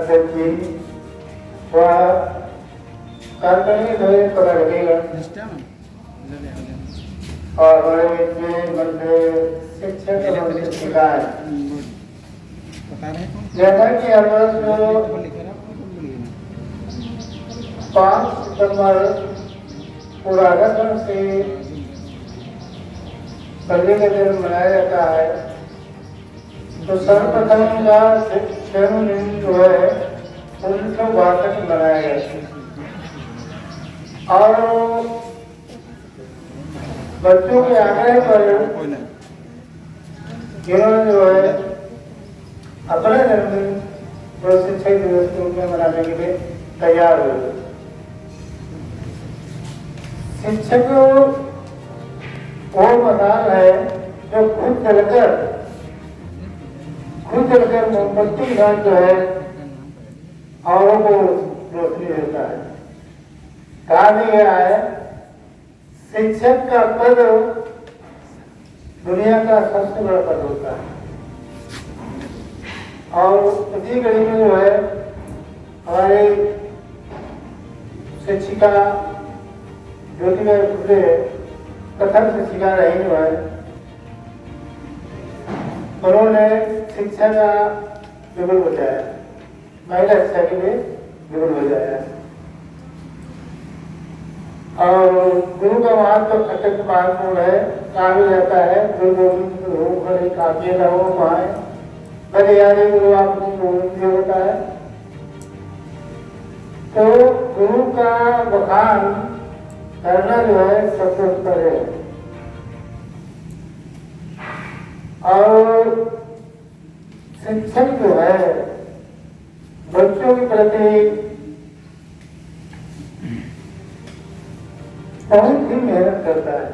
सेठ जी वह काल्पनिक धैर्य पता लगेगा और बड़े बड़े शिक्षक और शिक्षिकाएं जैसा कि अगस्त 5 सितंबर पुरातन से पहले का दिन मनाया जाता है, तो सर्वप्रथम का शिक्षण दिन जो है 1962 में मनाया गया और बच्चों के आग्रह पर इन्होंने जो है अपना जन्मदिन शिक्षक दिवस के रूप में मनाने के लिए तैयार हुए। शिक्षक वो मकान है जो खुद चलकर मोमबत्ती का जो है औरों को रोशनी देता है। कहा भी गया है शिक्षक का पद दुनिया का सबसे बड़ा पद होता है और उसी कड़ी में जो है हमारे शिक्षिका ज्योतिबा फुले कथक शिक्षिका रही जो है, उन्होंने शिक्षा का बिगुल बजाया, महिला शिक्षा के लिए बिगुल बजाया और गुरु का महत्व अत्यंत महत्वपूर्ण है। कहा भी जाता है गुरु गोविंद हो खड़े काफी न हो पाए बड़े यारे गुरु आपको गोविंद होता है। तो गुरु का बखान करना जो है सबसे उत्तर है और शिक्षक जो है बच्चों के प्रति बहुत ही मेहनत करता है।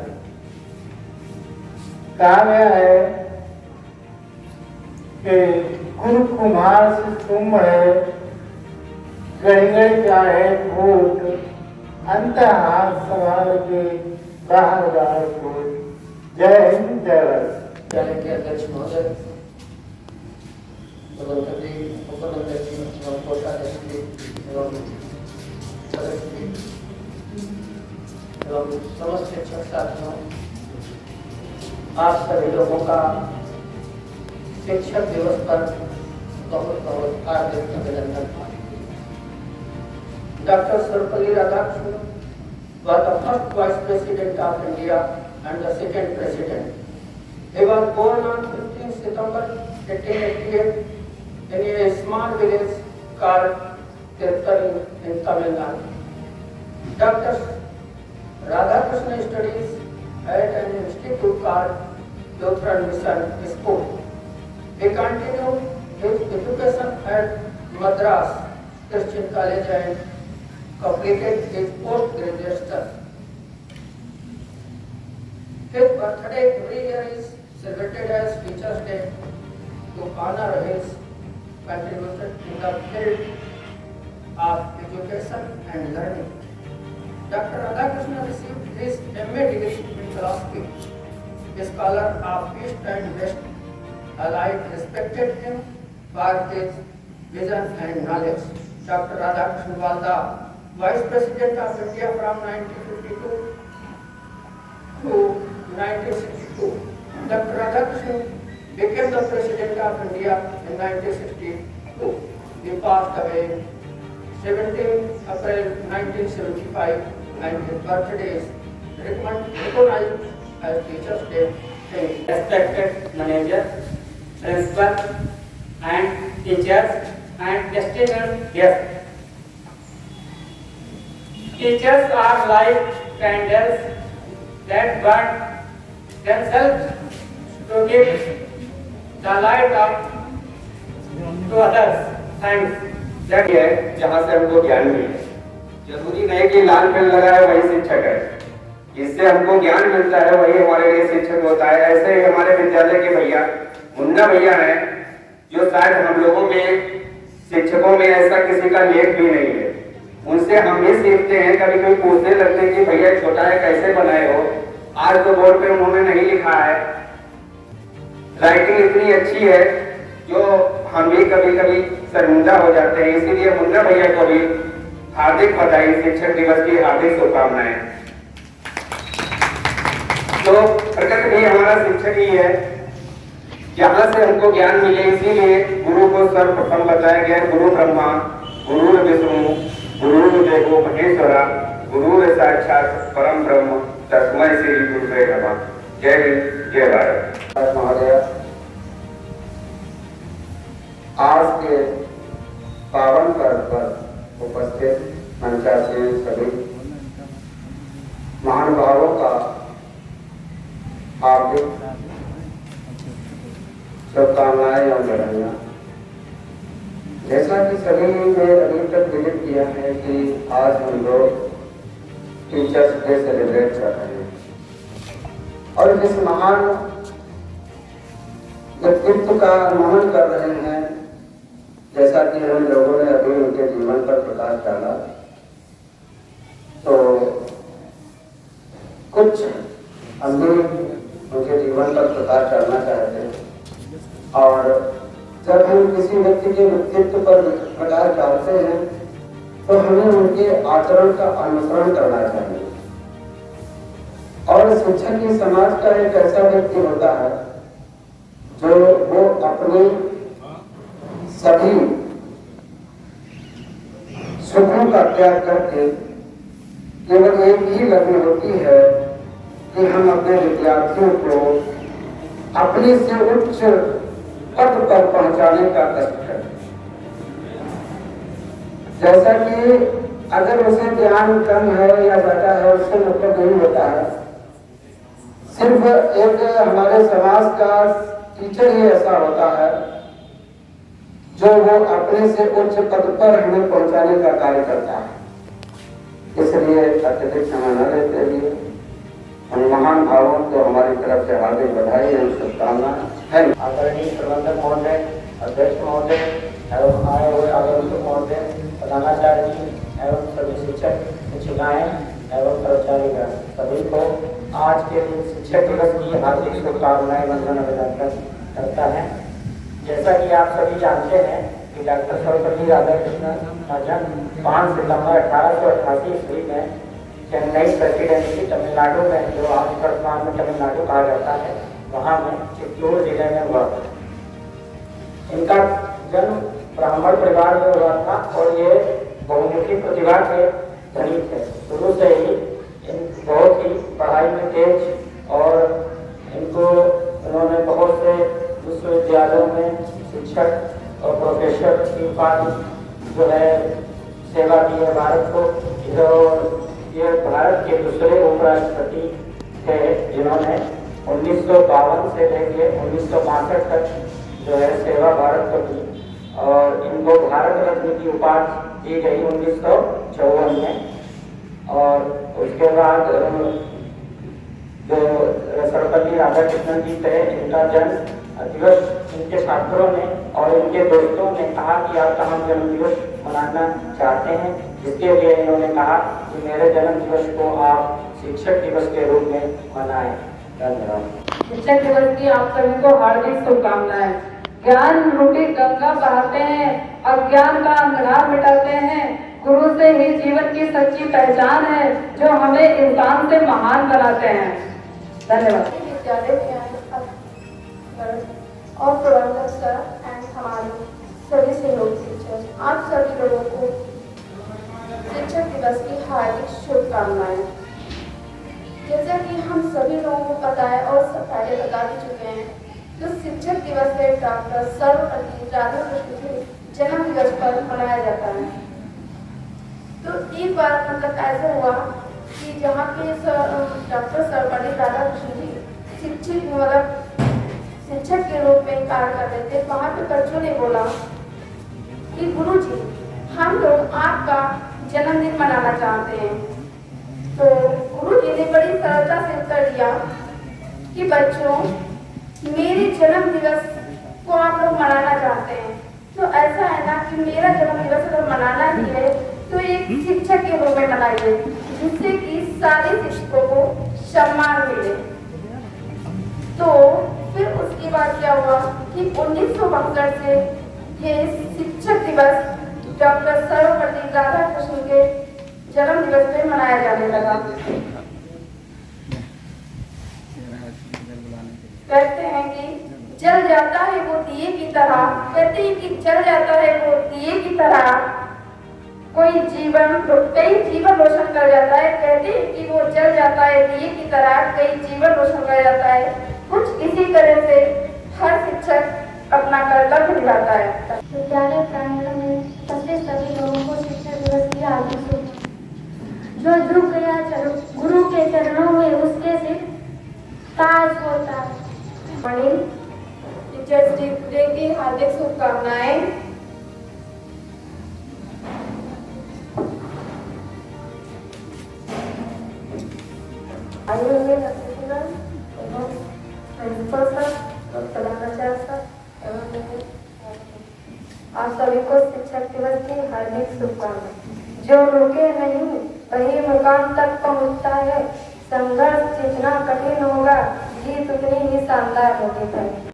कहा गया है कि गुरु कुम्हार से तुम है गड़ी गड़ी चाहे भूत अंत हाथ सवाल के बाहर बाहर भूत। जय हिंद जय भारत। के अध्यक्ष महोदय, उपाध्यक्ष एवं कोषाध्यक्ष एवं सदस्य एवं समस्त शिक्षक साथियों, आप सभी लोगों का शिक्षक दिवस पर बहुत बहुत हार्दिक अभिनंदन। Dr. Sarvapalli Radhakrishnan was the first Vice President of India and the second President. He was born on 15 September 1888 in a small village called Tirupati in Tamil Nadu. Dr. Radhakrishnan studies at an institute called Lutheran Mission School. He continued his education at Madras Christian College and completed his postgraduate studies. His birthday every year is celebrated as Teachers' Day to honor his contribution in the field of education and learning. Dr. Radhakrishnan received his MA degree in philosophy. A scholar of East and West alike respected him for his vision and knowledge. Dr. Radhakrishnan was the Vice President of India from 1952 to 1962. Dr. Radhakrishnan became the President of India in 1962. He passed away 17 April 1975 and his birthday is recognized as Teachers' Day. Respected manager, principal and teachers and distinguished guests. Teachers are like candles that burn themselves to give the light up to others. Thanks. that है जहाँ से हमको ज्ञान मिले। जरूरी नहीं कि लाल pen लगा है वही शिक्षक है, जिससे हमको ज्ञान मिलता है वही हमारे लिए शिक्षक होता है। ऐसे ही हमारे विद्यालय के भैया मुन्ना भैया हैं, जो शायद हम लोगों में शिक्षकों में ऐसा किसी का लेख भी नहीं है। उनसे हम भी सीखते हैं, कभी कभी पूछने लगते हैं कि भैया छोटा है कैसे बनाए हो। आज तो बोर्ड पे उन्होंने नहीं लिखा है, राइटिंग इतनी अच्छी है जो हम भी कभी कभी शर्मिंदा हो जाते हैं। इसीलिए मुन्ना भैया को भी हार्दिक बधाई, शिक्षक दिवस की हार्दिक शुभकामनाएं। तो प्रकट भी हमारा शिक्षक ही है, जहाँ से हमको ज्ञान मिले, इसीलिए गुरु को सर्वप्रथम बताया गया। गुरु ब्रह्मा गुरु विष्णु गुरु देवो महेश्वरा गुरु साक्षात परम ब्रह्म तस्मै श्री गुरुवे नमः। जय हिंद, जय भारत। महोदय, आज के पावन पर्व पर उपस्थित मंचासीन सभी महानुभावों का हार्दिक शुभकामनाएं एवं बधाइयाँ। जैसा कि सभी ने अभी तक विदित किया है कि आज हम लोग टीचर्स डे सेलिब्रेट कर रहे हैं और जिस महान व्यक्तित्व का नमन कर रहे हैं, जैसा कि हम लोगों ने अभी उनके जीवन पर प्रकाश डाला, तो कुछ हम भी उनके जीवन पर प्रकाश डालना चाहते हैं। और जब हम किसी व्यक्ति के व्यक्तित्व पर प्रकाश डालते हैं तो हमें उनके आचरण का अनुसरण करना चाहिए। और शिक्षक ही समाज का एक ऐसा व्यक्ति होता है जो वो अपनी सभी सुखों का त्याग करके केवल एक ही लक्ष्य होती है कि हम अपने विद्यार्थियों को अपने से उच्च पद पर पहुंचाने का कष्ट करें। जैसा कि अगर उसे ज्ञान कम है या ज्यादा है, उससे मतलब नहीं होता है। सिर्फ एक हमारे समाज का टीचर ही ऐसा होता है जो वो अपने से उच्च पद पर हमें पहुंचाने का कार्य करता है। इसलिए अत्यधिक समय न लेते हुए उन महान भावों को हमारी तरफ से हार्दिक बधाई एवं शुभकामनाएं है। आदरणीय प्रबंधक महोदय, अध्यक्ष महोदय एवं आए हुए आगंतुक महोदय, प्रधानाचार्य एवं सभी शिक्षक शिक्षिकाएं एवं कर्मचारीगण सभी को आज के दिन शिक्षक दिवस की हार्दिक शुभकामनाएं वंदन अभिनंदन करता है। जैसा कि आप सभी जानते हैं कि डॉक्टर सर्वपल्ली राधाकृष्णन का जन्म 5 सितंबर 1888 ईस्वी में चेन्नई प्रेसिडेंसी तमिलनाडु में, जो आज वर्तमान में तमिलनाडु कहा जाता है, वहाँ में चित्तूर जिले में हुआ था। इनका जन्म ब्राह्मण परिवार में हुआ था और ये बहुमुखी प्रतिभा के धनी थे। शुरू से ही बहुत ही पढ़ाई में तेज और इनको उन्होंने बहुत से विश्वविद्यालयों में शिक्षक और प्रोफेसर की उपाधि जो है सेवा दी है भारत को। ये भारत के दूसरे उपराष्ट्रपति थे जिन्होंने 1952 से लेकर 1962 तक जो है सेवा भारत को की और इनको भारत रत्न की उपाधि दी गई 1954 में। और उसके बाद जो सर्वपल्ली राधाकृष्णन जी थे, इनका जन्म दिवस इनके छात्रों ने और इनके दोस्तों ने कहा कि आपका हम जन्म दिवस मनाना चाहते हैं, जिसके लिए इन्होंने कहा कि मेरे जन्म दिवस को आप शिक्षक दिवस के रूप में मनाएं। धन्यवाद। शिक्षक दिवस की आप सभी को हार्दिक शुभकामनाएं। ज्ञान रूपी गंगा बहाते हैं, अज्ञान का अंधकार मिटाते हैं। गुरु से ही जीवन की सच्ची पहचान है जो हमें इंसान से महान बनाते हैं। धन्यवाद। विद्यालय के और प्रबंधक सर एंड हमारे सभी सहयोगी शिक्षक, आप सभी लोगों को शिक्षक दिवस की हार्दिक शुभकामनाएं। जैसा कि हम सभी लोगों को पता है और सब पहले बता भी चुके हैं, तो शिक्षक दिवस है डॉक्टर सर्वपल्ली राधाकृष्णन के जन्म दिवस पर मनाया जाता है। तो एक बार मतलब ऐसा हुआ कि जहाँ पे डॉक्टर सर्वपल्ली राधाकृष्णन जी शिक्षक के रूप में कार्य कर रहे थे, वहाँ पे बच्चों ने बोला कि गुरुजी हम लोग आपका जन्मदिन मनाना चाहते हैं। तो गुरुजी ने बड़ी सरलता से उत्तर दिया कि बच्चों, मेरे जन्म दिवस को आप लोग मनाना चाहते हैं तो ऐसा है ना कि मेरा जन्म दिवस अगर मनाना ही है तो एक शिक्षक के रूप में मनाइए, जिससे कि सारे शिक्षकों को सम्मान मिले। तो फिर उसके बार क्या हुआ कि 1962 से ये शिक्षक दिवस डॉक्टर सर्वपल्ली राधाकृष्णन के जन्म दिवस पे मनाया जाने लगा। कहते हैं कि जल जाता है वो दिए की तरह, कहते हैं कि जल जाता है वो दिए की तरह, कई जीवन रोशन कर जाता है। कहते हैं कि वो जल जाता है दिए की तरह, कई जीवन रोशन कर जाता है। कुछ इसी तरह से हर शिक्षक अपना कर्तव्य निभाता है। विद्यालय प्रांगण में उपस्थित सभी लोगों को शिक्षक दिवस की हार्दिक शुभकामनाएं। जो झुक गया गुरु के चरणों में उसके सिर ताज होता है। टीचर्स डे की हार्दिक शुभकामनाएं। आदरणीय प्रिंसिपल एवं प्रिंसिपल सर और प्रधानाचार्य सर एवं आप सभी को शिक्षक दिवस की हार्दिक शुभकामनाएं। जो रुके नहीं वही मुकाम तक पहुंचता है। संघर्ष जितना कठिन होगा जीत उतनी ही शानदार होगी।